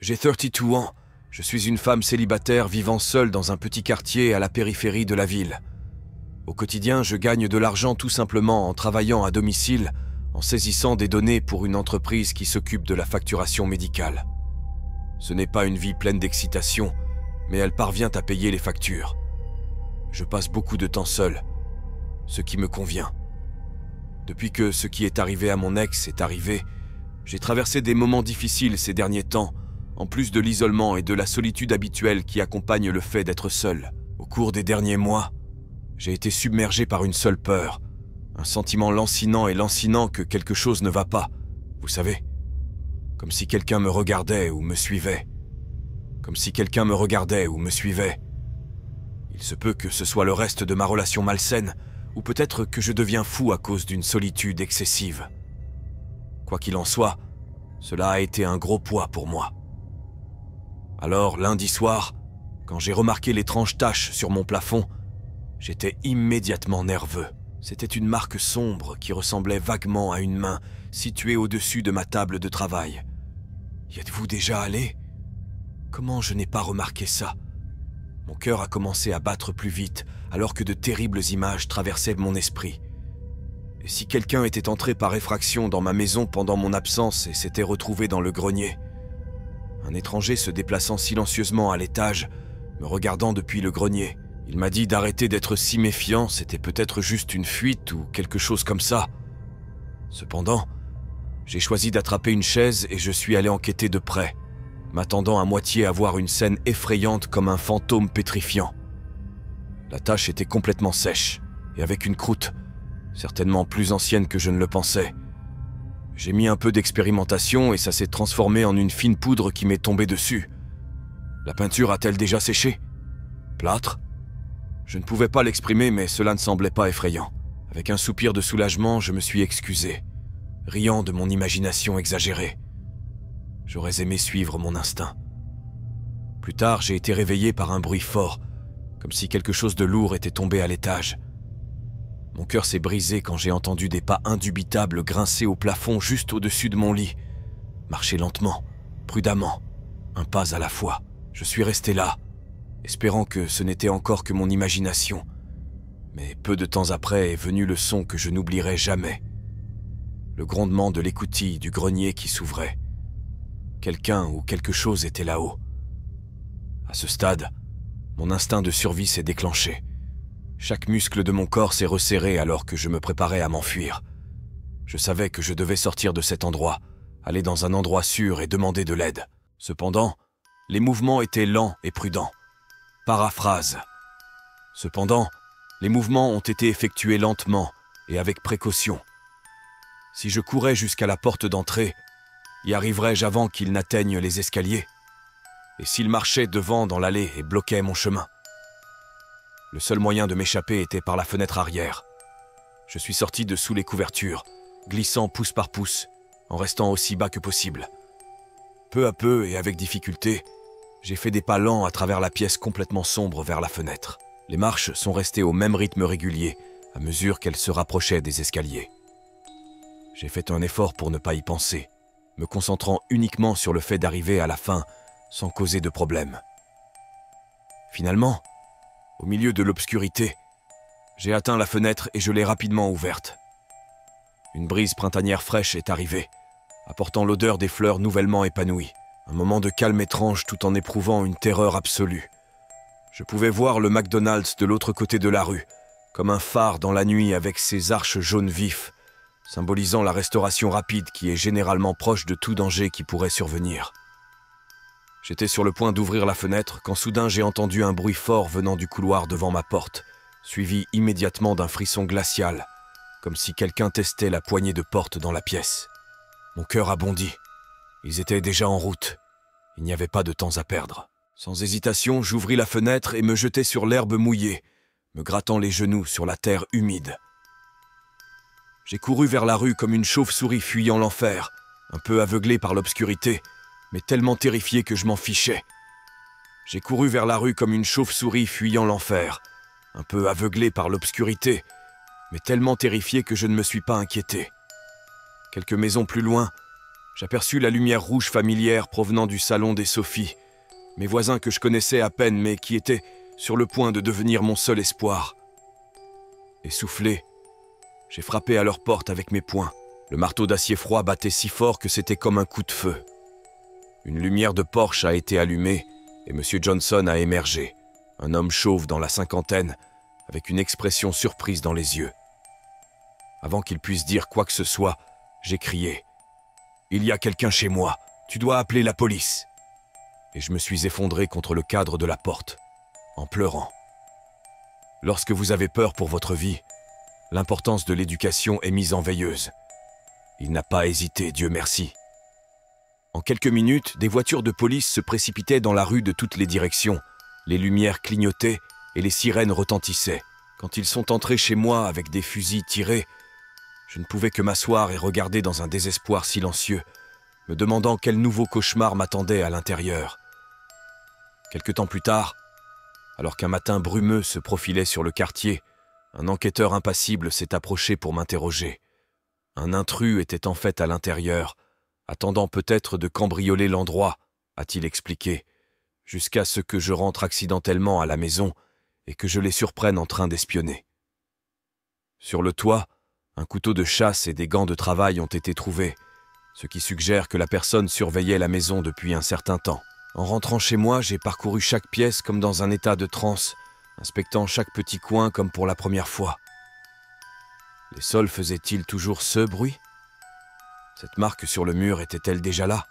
J'ai 32 ans. Je suis une femme célibataire vivant seule dans un petit quartier à la périphérie de la ville. Au quotidien, je gagne de l'argent tout simplement en travaillant à domicile, en saisissant des données pour une entreprise qui s'occupe de la facturation médicale. Ce n'est pas une vie pleine d'excitation, mais elle parvient à payer les factures. Je passe beaucoup de temps seul, ce qui me convient. Depuis que ce qui est arrivé à mon ex est arrivé, j'ai traversé des moments difficiles ces derniers temps, en plus de l'isolement et de la solitude habituelle qui accompagne le fait d'être seul. Au cours des derniers mois, j'ai été submergé par une seule peur, un sentiment lancinant et lancinant que quelque chose ne va pas, vous savez, comme si quelqu'un me regardait ou me suivait. Comme si quelqu'un me regardait ou me suivait. Il se peut que ce soit le reste de ma relation malsaine, ou peut-être que je deviens fou à cause d'une solitude excessive. Quoi qu'il en soit, cela a été un gros poids pour moi. Alors, lundi soir, quand j'ai remarqué l'étrange tache sur mon plafond, j'étais immédiatement nerveux. C'était une marque sombre qui ressemblait vaguement à une main située au-dessus de ma table de travail. Y êtes-vous déjà allé ? Comment je n'ai pas remarqué ça ? Mon cœur a commencé à battre plus vite, alors que de terribles images traversaient mon esprit. Et si quelqu'un était entré par effraction dans ma maison pendant mon absence et s'était retrouvé dans le grenier ? Un étranger se déplaçant silencieusement à l'étage, me regardant depuis le grenier. Il m'a dit d'arrêter d'être si méfiant, c'était peut-être juste une fuite ou quelque chose comme ça. Cependant, j'ai choisi d'attraper une chaise et je suis allé enquêter de près, m'attendant à moitié à voir une scène effrayante comme un fantôme pétrifiant. La tache était complètement sèche et avec une croûte, certainement plus ancienne que je ne le pensais. J'ai mis un peu d'expérimentation et ça s'est transformé en une fine poudre qui m'est tombée dessus. La peinture a-t-elle déjà séché ? Plâtre ? Je ne pouvais pas l'exprimer, mais cela ne semblait pas effrayant. Avec un soupir de soulagement, je me suis excusé, riant de mon imagination exagérée. J'aurais aimé suivre mon instinct. Plus tard, j'ai été réveillé par un bruit fort, comme si quelque chose de lourd était tombé à l'étage. Mon cœur s'est brisé quand j'ai entendu des pas indubitables grincer au plafond juste au-dessus de mon lit. Marcher lentement, prudemment, un pas à la fois. Je suis resté là, espérant que ce n'était encore que mon imagination. Mais peu de temps après est venu le son que je n'oublierai jamais. Le grondement de l'écoutille du grenier qui s'ouvrait. Quelqu'un ou quelque chose était là-haut. À ce stade, mon instinct de survie s'est déclenché. Chaque muscle de mon corps s'est resserré alors que je me préparais à m'enfuir. Je savais que je devais sortir de cet endroit, aller dans un endroit sûr et demander de l'aide. Cependant, les mouvements étaient lents et prudents. Paraphrase. Cependant, les mouvements ont été effectués lentement et avec précaution. Si je courais jusqu'à la porte d'entrée, y arriverais-je avant qu'il n'atteigne les escaliers ? Et s'il marchait devant dans l'allée et bloquait mon chemin ? Le seul moyen de m'échapper était par la fenêtre arrière. Je suis sorti de sous les couvertures, glissant pouce par pouce, en restant aussi bas que possible. Peu à peu et avec difficulté, j'ai fait des pas lents à travers la pièce complètement sombre vers la fenêtre. Les marches sont restées au même rythme régulier à mesure qu'elles se rapprochaient des escaliers. J'ai fait un effort pour ne pas y penser, me concentrant uniquement sur le fait d'arriver à la fin sans causer de problème. Finalement, au milieu de l'obscurité, j'ai atteint la fenêtre et je l'ai rapidement ouverte. Une brise printanière fraîche est arrivée, apportant l'odeur des fleurs nouvellement épanouies. Un moment de calme étrange tout en éprouvant une terreur absolue. Je pouvais voir le McDonald's de l'autre côté de la rue, comme un phare dans la nuit avec ses arches jaunes vifs, symbolisant la restauration rapide qui est généralement proche de tout danger qui pourrait survenir. J'étais sur le point d'ouvrir la fenêtre quand soudain j'ai entendu un bruit fort venant du couloir devant ma porte, suivi immédiatement d'un frisson glacial, comme si quelqu'un testait la poignée de porte dans la pièce. Mon cœur a bondi. Ils étaient déjà en route. Il n'y avait pas de temps à perdre. Sans hésitation, j'ouvris la fenêtre et me jetai sur l'herbe mouillée, me grattant les genoux sur la terre humide. J'ai couru vers la rue comme une chauve-souris fuyant l'enfer, un peu aveuglé par l'obscurité, mais tellement terrifié que je m'en fichais. J'ai couru vers la rue comme une chauve-souris fuyant l'enfer, un peu aveuglé par l'obscurité, mais tellement terrifié que je ne me suis pas inquiété. Quelques maisons plus loin, J'aperçus la lumière rouge familière provenant du salon des Sophies, mes voisins que je connaissais à peine mais qui étaient sur le point de devenir mon seul espoir. Essoufflé, j'ai frappé à leur porte avec mes poings. Le marteau d'acier froid battait si fort que c'était comme un coup de feu. Une lumière de Porsche a été allumée et M. Johnson a émergé, un homme chauve dans la cinquantaine, avec une expression surprise dans les yeux. Avant qu'il puisse dire quoi que ce soit, j'ai crié « Il y a quelqu'un chez moi, tu dois appeler la police !» Et je me suis effondré contre le cadre de la porte, en pleurant. Lorsque vous avez peur pour votre vie, l'importance de l'éducation est mise en veilleuse. Il n'a pas hésité, Dieu merci. En quelques minutes, des voitures de police se précipitaient dans la rue de toutes les directions. Les lumières clignotaient et les sirènes retentissaient. Quand ils sont entrés chez moi avec des fusils tirés, je ne pouvais que m'asseoir et regarder dans un désespoir silencieux, me demandant quel nouveau cauchemar m'attendait à l'intérieur. Quelque temps plus tard, alors qu'un matin brumeux se profilait sur le quartier, un enquêteur impassible s'est approché pour m'interroger. Un intrus était en fait à l'intérieur, attendant peut-être de cambrioler l'endroit, a-t-il expliqué, jusqu'à ce que je rentre accidentellement à la maison et que je les surprenne en train d'espionner. Sur le toit, un couteau de chasse et des gants de travail ont été trouvés, ce qui suggère que la personne surveillait la maison depuis un certain temps. En rentrant chez moi, j'ai parcouru chaque pièce comme dans un état de transe, inspectant chaque petit coin comme pour la première fois. Les sols faisaient-ils toujours ce bruit? Cette marque sur le mur était-elle déjà là?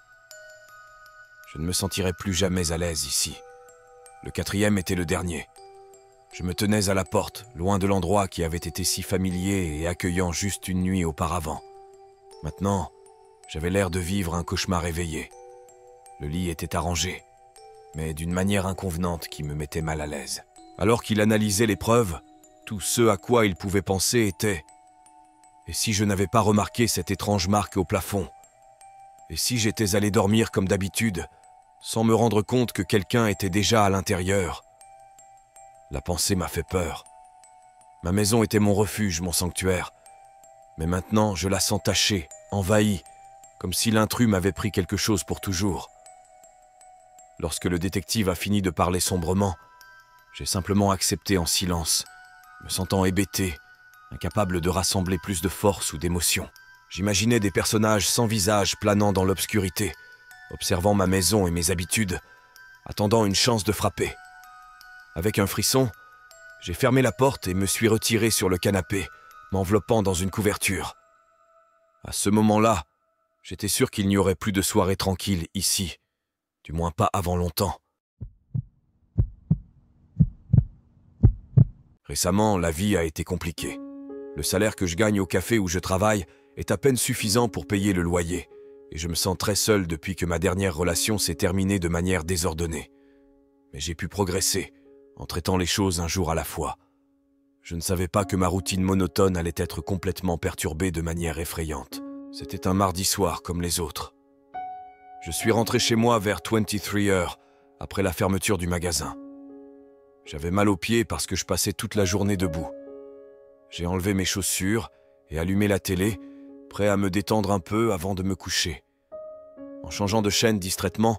Je ne me sentirais plus jamais à l'aise ici. Le 4e était le dernier. Je me tenais à la porte, loin de l'endroit qui avait été si familier et accueillant juste une nuit auparavant. Maintenant, j'avais l'air de vivre un cauchemar éveillé. Le lit était arrangé, mais d'une manière inconvenante qui me mettait mal à l'aise. Alors qu'il analysait les preuves, tout ce à quoi il pouvait penser était « Et si je n'avais pas remarqué cette étrange marque au plafond? Et si j'étais allé dormir comme d'habitude, sans me rendre compte que quelqu'un était déjà à l'intérieur ?» La pensée m'a fait peur. Ma maison était mon refuge, mon sanctuaire. Mais maintenant, je la sens tachée, envahie, comme si l'intrus m'avait pris quelque chose pour toujours. Lorsque le détective a fini de parler sombrement, j'ai simplement accepté en silence, me sentant hébété, incapable de rassembler plus de force ou d'émotion. J'imaginais des personnages sans visage planant dans l'obscurité, observant ma maison et mes habitudes, attendant une chance de frapper. Avec un frisson, j'ai fermé la porte et me suis retiré sur le canapé, m'enveloppant dans une couverture. À ce moment-là, j'étais sûr qu'il n'y aurait plus de soirée tranquille ici, du moins pas avant longtemps. Récemment, la vie a été compliquée. Le salaire que je gagne au café où je travaille est à peine suffisant pour payer le loyer, et je me sens très seul depuis que ma dernière relation s'est terminée de manière désordonnée. Mais j'ai pu progresser, en traitant les choses un jour à la fois. Je ne savais pas que ma routine monotone allait être complètement perturbée de manière effrayante. C'était un mardi soir comme les autres. Je suis rentré chez moi vers 23h, après la fermeture du magasin. J'avais mal aux pieds parce que je passais toute la journée debout. J'ai enlevé mes chaussures et allumé la télé, prêt à me détendre un peu avant de me coucher. En changeant de chaîne distraitement,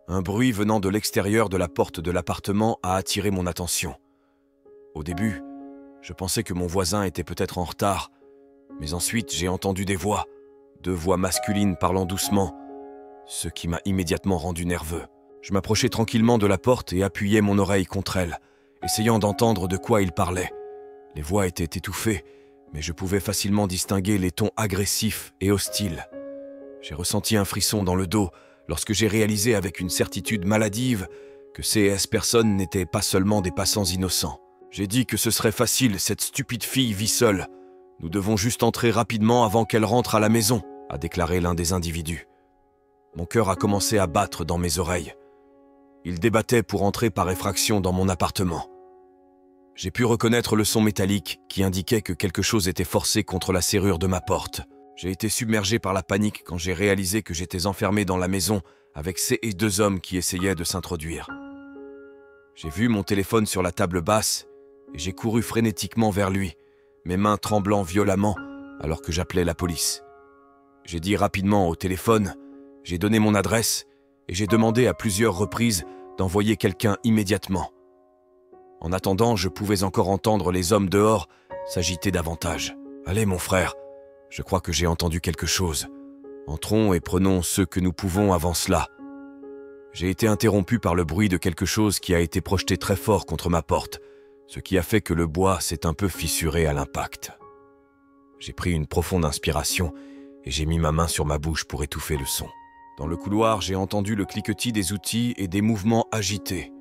un bruit venant de l'extérieur de la porte de l'appartement a attiré mon attention. Au début, je pensais que mon voisin était peut-être en retard, mais ensuite j'ai entendu des voix, 2 voix masculines parlant doucement, ce qui m'a immédiatement rendu nerveux. Je m'approchais tranquillement de la porte et appuyais mon oreille contre elle, essayant d'entendre de quoi ils parlaient. Les voix étaient étouffées, mais je pouvais facilement distinguer les tons agressifs et hostiles. J'ai ressenti un frisson dans le dos lorsque j'ai réalisé avec une certitude maladive que ces personnes n'étaient pas seulement des passants innocents. J'ai dit que ce serait facile, cette stupide fille vit seule. Nous devons juste entrer rapidement avant qu'elle rentre à la maison, a déclaré l'un des individus. Mon cœur a commencé à battre dans mes oreilles. Il débattait pour entrer par effraction dans mon appartement. J'ai pu reconnaître le son métallique qui indiquait que quelque chose était forcé contre la serrure de ma porte. J'ai été submergé par la panique quand j'ai réalisé que j'étais enfermé dans la maison avec ces 2 hommes qui essayaient de s'introduire. J'ai vu mon téléphone sur la table basse et j'ai couru frénétiquement vers lui, mes mains tremblant violemment alors que j'appelais la police. J'ai dit rapidement au téléphone J'ai donné mon adresse et j'ai demandé à plusieurs reprises d'envoyer quelqu'un immédiatement. En attendant, je pouvais encore entendre les hommes dehors s'agiter davantage. « Allez, mon frère, je crois que j'ai entendu quelque chose. Entrons et prenons ce que nous pouvons avant cela. » J'ai été interrompu par le bruit de quelque chose qui a été projeté très fort contre ma porte, ce qui a fait que le bois s'est un peu fissuré à l'impact. J'ai pris une profonde inspiration et j'ai mis ma main sur ma bouche pour étouffer le son. Dans le couloir, j'ai entendu le cliquetis des outils et des mouvements agités.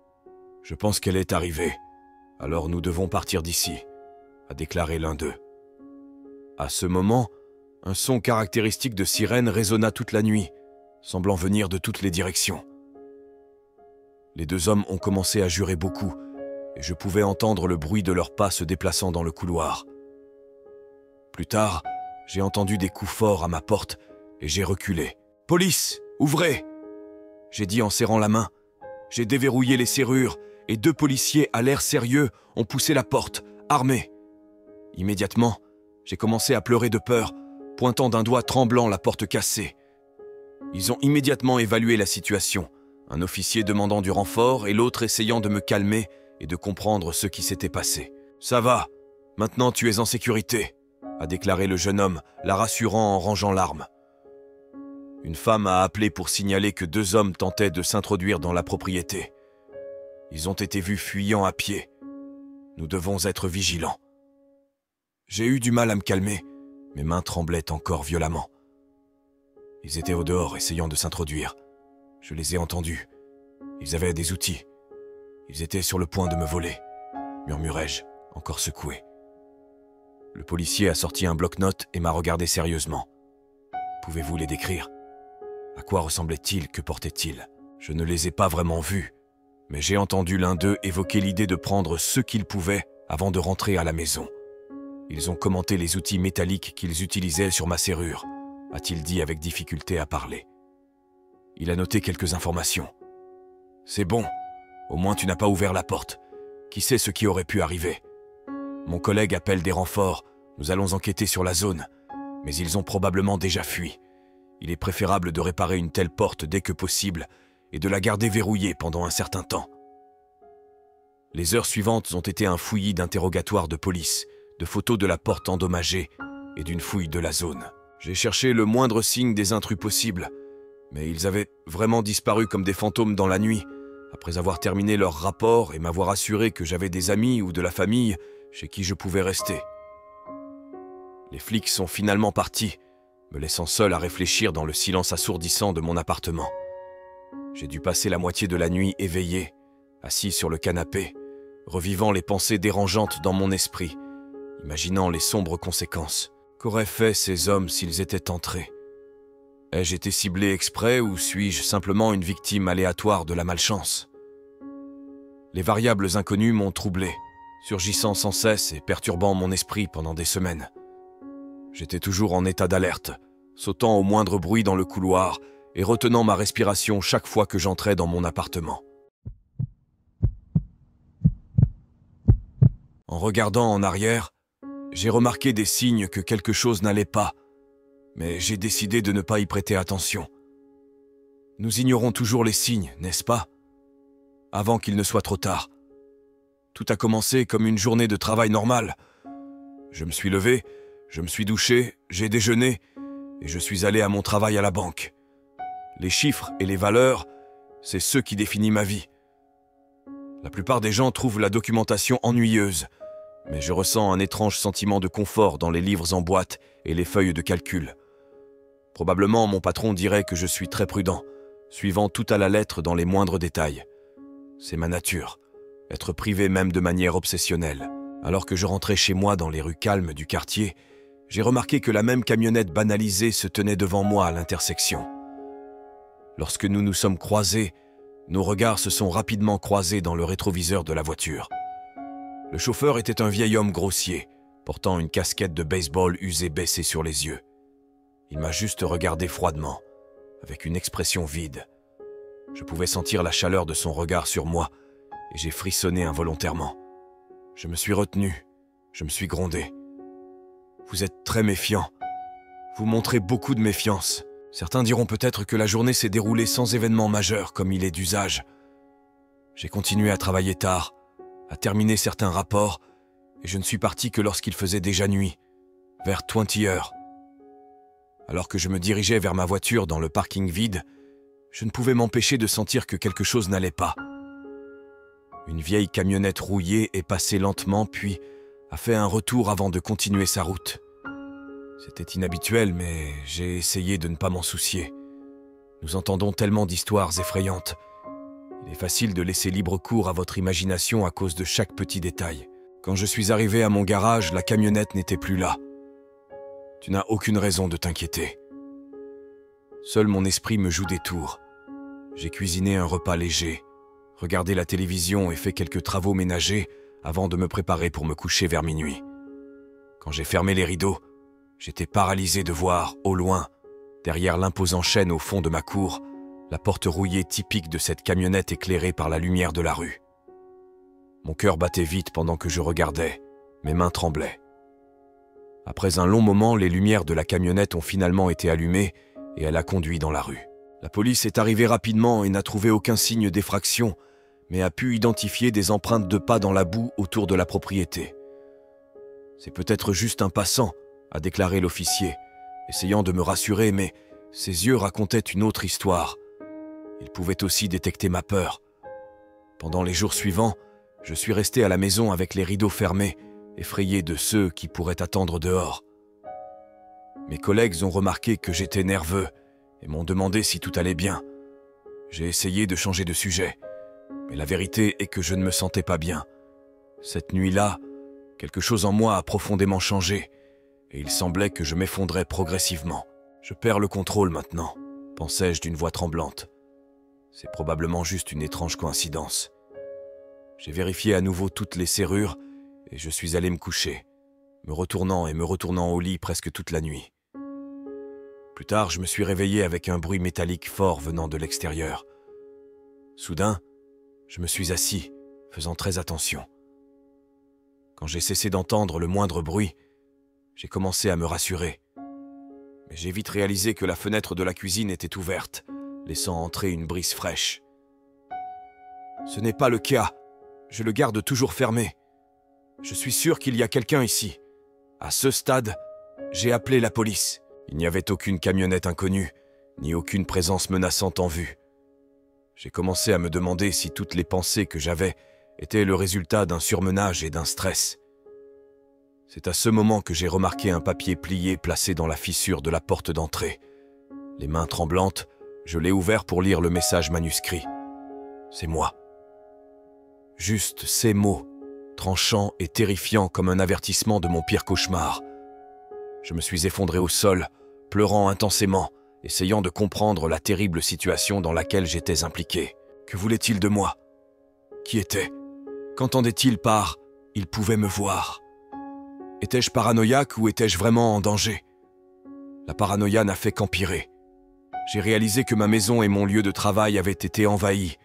« Je pense qu'elle est arrivée. Alors nous devons partir d'ici », a déclaré l'un d'eux. À ce moment, un son caractéristique de sirène résonna toute la nuit, semblant venir de toutes les directions. Les deux hommes ont commencé à jurer beaucoup, et je pouvais entendre le bruit de leurs pas se déplaçant dans le couloir. Plus tard, j'ai entendu des coups forts à ma porte et j'ai reculé. « Police, ouvrez !» j'ai dit en serrant la main. J'ai déverrouillé les serrures et 2 policiers à l'air sérieux ont poussé la porte, armés. Immédiatement, j'ai commencé à pleurer de peur, pointant d'un doigt tremblant la porte cassée. Ils ont immédiatement évalué la situation, un officier demandant du renfort et l'autre essayant de me calmer et de comprendre ce qui s'était passé. « Ça va, maintenant tu es en sécurité », a déclaré le jeune homme, la rassurant en rangeant l'arme. Une femme a appelé pour signaler que 2 hommes tentaient de s'introduire dans la propriété. Ils ont été vus fuyant à pied. Nous devons être vigilants. J'ai eu du mal à me calmer, mes mains tremblaient encore violemment. Ils étaient au dehors essayant de s'introduire. Je les ai entendus. Ils avaient des outils. Ils étaient sur le point de me voler, murmurai-je, encore secoué. Le policier a sorti un bloc-notes et m'a regardé sérieusement. Pouvez-vous les décrire ? À quoi ressemblaient-ils ? Que portaient-ils ? Je ne les ai pas vraiment vus, mais j'ai entendu l'un d'eux évoquer l'idée de prendre ce qu'ils pouvaient avant de rentrer à la maison. Ils ont commenté les outils métalliques qu'ils utilisaient sur ma serrure, a-t-il dit avec difficulté à parler. Il a noté quelques informations. C'est bon, au moins tu n'as pas ouvert la porte. Qui sait ce qui aurait pu arriver ? Mon collègue appelle des renforts, nous allons enquêter sur la zone, mais ils ont probablement déjà fui. Il est préférable de réparer une telle porte dès que possible et de la garder verrouillée pendant un certain temps. Les heures suivantes ont été un fouillis d'interrogatoires de police, de photos de la porte endommagée et d'une fouille de la zone. J'ai cherché le moindre signe des intrus possibles, mais ils avaient vraiment disparu comme des fantômes dans la nuit, après avoir terminé leur rapport et m'avoir assuré que j'avais des amis ou de la famille chez qui je pouvais rester. Les flics sont finalement partis, me laissant seul à réfléchir dans le silence assourdissant de mon appartement. J'ai dû passer la moitié de la nuit éveillé, assis sur le canapé, revivant les pensées dérangeantes dans mon esprit, imaginant les sombres conséquences. Qu'auraient fait ces hommes s'ils étaient entrés ? Ai-je été ciblé exprès ou suis-je simplement une victime aléatoire de la malchance ? Les variables inconnues m'ont troublé, surgissant sans cesse et perturbant mon esprit pendant des semaines. J'étais toujours en état d'alerte, sautant au moindre bruit dans le couloir et retenant ma respiration chaque fois que j'entrais dans mon appartement. En regardant en arrière, j'ai remarqué des signes que quelque chose n'allait pas, mais j'ai décidé de ne pas y prêter attention. Nous ignorons toujours les signes, n'est-ce pas ? Avant qu'il ne soit trop tard. Tout a commencé comme une journée de travail normale. Je me suis levé, je me suis douché, j'ai déjeuné et je suis allé à mon travail à la banque. Les chiffres et les valeurs, c'est ce qui définit ma vie. La plupart des gens trouvent la documentation ennuyeuse, mais je ressens un étrange sentiment de confort dans les livres en boîte et les feuilles de calcul. Probablement mon patron dirait que je suis très prudent, suivant tout à la lettre dans les moindres détails. C'est ma nature, être privé même de manière obsessionnelle. Alors que je rentrais chez moi dans les rues calmes du quartier, j'ai remarqué que la même camionnette banalisée se tenait devant moi à l'intersection. Lorsque nous nous sommes croisés, nos regards se sont rapidement croisés dans le rétroviseur de la voiture. Le chauffeur était un vieil homme grossier, portant une casquette de baseball usée baissée sur les yeux. Il m'a juste regardé froidement, avec une expression vide. Je pouvais sentir la chaleur de son regard sur moi, et j'ai frissonné involontairement. Je me suis retenu, je me suis grondé. « Vous êtes très méfiant. Vous montrez beaucoup de méfiance. » Certains diront peut-être que la journée s'est déroulée sans événement majeur, comme il est d'usage. J'ai continué à travailler tard, à terminer certains rapports, et je ne suis parti que lorsqu'il faisait déjà nuit, vers 20 heures. Alors que je me dirigeais vers ma voiture dans le parking vide, je ne pouvais m'empêcher de sentir que quelque chose n'allait pas. Une vieille camionnette rouillée est passée lentement, puis a fait un retour avant de continuer sa route. C'était inhabituel, mais j'ai essayé de ne pas m'en soucier. Nous entendons tellement d'histoires effrayantes. Il est facile de laisser libre cours à votre imagination à cause de chaque petit détail. Quand je suis arrivé à mon garage, la camionnette n'était plus là. Tu n'as aucune raison de t'inquiéter. Seul mon esprit me joue des tours. J'ai cuisiné un repas léger, regardé la télévision et fait quelques travaux ménagers avant de me préparer pour me coucher vers minuit. Quand j'ai fermé les rideaux, j'étais paralysé de voir, au loin, derrière l'imposant chêne au fond de ma cour, la porte rouillée typique de cette camionnette éclairée par la lumière de la rue. Mon cœur battait vite pendant que je regardais, mes mains tremblaient. Après un long moment, les lumières de la camionnette ont finalement été allumées et elle a conduit dans la rue. La police est arrivée rapidement et n'a trouvé aucun signe d'effraction, mais a pu identifier des empreintes de pas dans la boue autour de la propriété. C'est peut-être juste un passant, a déclaré l'officier, essayant de me rassurer, mais ses yeux racontaient une autre histoire. Il pouvait aussi détecter ma peur. Pendant les jours suivants, je suis resté à la maison avec les rideaux fermés, effrayé de ceux qui pourraient attendre dehors. Mes collègues ont remarqué que j'étais nerveux et m'ont demandé si tout allait bien. J'ai essayé de changer de sujet, mais la vérité est que je ne me sentais pas bien. Cette nuit-là, quelque chose en moi a profondément changé, et il semblait que je m'effondrais progressivement. Je perds le contrôle maintenant, pensais-je d'une voix tremblante. C'est probablement juste une étrange coïncidence. J'ai vérifié à nouveau toutes les serrures et je suis allé me coucher, me retournant au lit presque toute la nuit. Plus tard, je me suis réveillé avec un bruit métallique fort venant de l'extérieur. Soudain, je me suis assis, faisant très attention. Quand j'ai cessé d'entendre le moindre bruit, j'ai commencé à me rassurer. Mais j'ai vite réalisé que la fenêtre de la cuisine était ouverte, laissant entrer une brise fraîche. Ce n'est pas le cas. Je le garde toujours fermé. Je suis sûr qu'il y a quelqu'un ici. À ce stade, j'ai appelé la police. Il n'y avait aucune camionnette inconnue, ni aucune présence menaçante en vue. J'ai commencé à me demander si toutes les pensées que j'avais étaient le résultat d'un surmenage et d'un stress. C'est à ce moment que j'ai remarqué un papier plié placé dans la fissure de la porte d'entrée. Les mains tremblantes, je l'ai ouvert pour lire le message manuscrit. C'est moi. Juste ces mots, tranchants et terrifiants comme un avertissement de mon pire cauchemar. Je me suis effondré au sol, pleurant intensément, essayant de comprendre la terrible situation dans laquelle j'étais impliqué. Que voulait-il de moi? Qui était? Qu'entendait-il par « il pouvait me voir » ? Étais-je paranoïaque ou étais-je vraiment en danger? La paranoïa n'a fait qu'empirer. J'ai réalisé que ma maison et mon lieu de travail avaient été envahis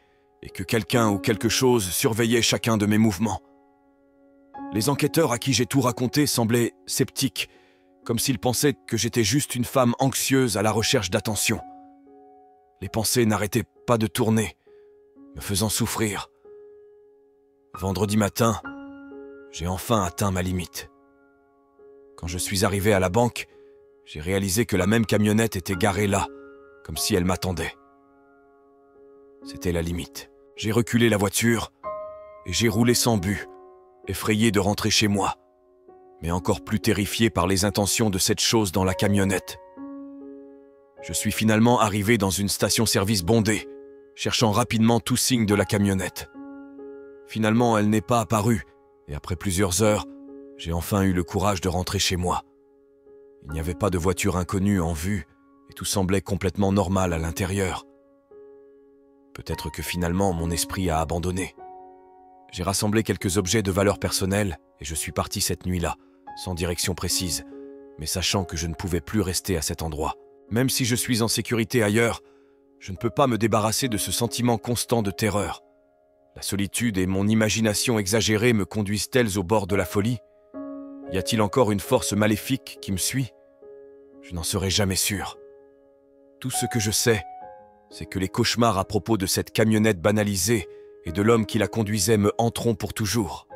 et que quelqu'un ou quelque chose surveillait chacun de mes mouvements. Les enquêteurs à qui j'ai tout raconté semblaient sceptiques, comme s'ils pensaient que j'étais juste une femme anxieuse à la recherche d'attention. Les pensées n'arrêtaient pas de tourner, me faisant souffrir. Vendredi matin, j'ai enfin atteint ma limite. Quand je suis arrivé à la banque, j'ai réalisé que la même camionnette était garée là, comme si elle m'attendait. C'était la limite. J'ai reculé la voiture et j'ai roulé sans but, effrayé de rentrer chez moi, mais encore plus terrifié par les intentions de cette chose dans la camionnette. Je suis finalement arrivé dans une station-service bondée, cherchant rapidement tout signe de la camionnette. Finalement, elle n'est pas apparue, et après plusieurs heures, j'ai enfin eu le courage de rentrer chez moi. Il n'y avait pas de voiture inconnue en vue, et tout semblait complètement normal à l'intérieur. Peut-être que finalement, mon esprit a abandonné. J'ai rassemblé quelques objets de valeur personnelle, et je suis parti cette nuit-là, sans direction précise, mais sachant que je ne pouvais plus rester à cet endroit. Même si je suis en sécurité ailleurs, je ne peux pas me débarrasser de ce sentiment constant de terreur. La solitude et mon imagination exagérée me conduisent-elles au bord de la folie? Y a-t-il encore une force maléfique qui me suit? Je n'en serai jamais sûr. Tout ce que je sais, c'est que les cauchemars à propos de cette camionnette banalisée et de l'homme qui la conduisait me hanteront pour toujours.